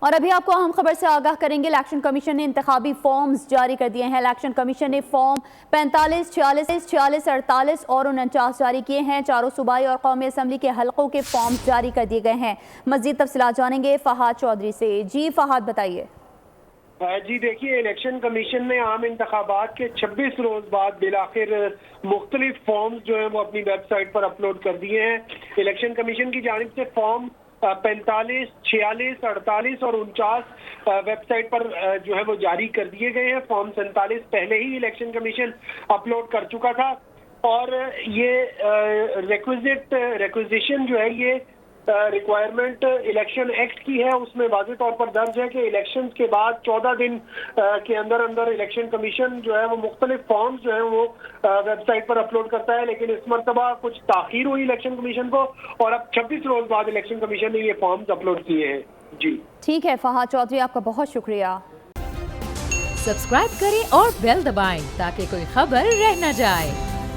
اور ابھی آپ کو اہم خبر سے آگاہ کریں گے، الیکشن کمیشن نے انتخابی فارمز جاری کر دیے ہیں۔ الیکشن کمیشن نے فارم 45، 46، 48 اور 49 جاری کیے ہیں۔ چاروں صوبائی اور قومی اسمبلی کے حلقوں کے فارمز جاری کر دیے گئے ہیں۔ مزید تفصیلات جانیں گے فہد چودھری سے۔ جی فہد بتائیے۔ جی دیکھیے، الیکشن کمیشن نے عام انتخابات کے 26 روز بعد بالآخر مختلف فارمز جو ہیں وہ اپنی ویب سائٹ پر اپلوڈ کر دیے ہیں۔ الیکشن کمیشن کی جانب سے فارم 45، 46، 48 اور 49 ویب سائٹ پر جو ہے وہ جاری کر دیے گئے ہیں۔ فارم 47 پہلے ہی الیکشن کمیشن اپلوڈ کر چکا تھا، اور یہ ریکویزیشن جو ہے یہ ریکوائرمنٹ الیکشن ایکٹ کی ہے۔ اس میں واضح طور پر درج ہے کہ الیکشن کے بعد 14 دن کے اندر الیکشن کمیشن جو ہے وہ مختلف فارمز جو ہیں وہ ویب سائٹ پر اپلوڈ کرتا ہے، لیکن اس مرتبہ کچھ تاخیر ہوئی الیکشن کمیشن کو، اور اب 26 روز بعد الیکشن کمیشن نے یہ فارمز اپلوڈ کیے ہیں۔ جی ٹھیک ہے فہد چودھری، آپ کا بہت شکریہ۔ سبسکرائب کریں اور بیل دبائیں تاکہ کوئی خبر رہ نہ جائے۔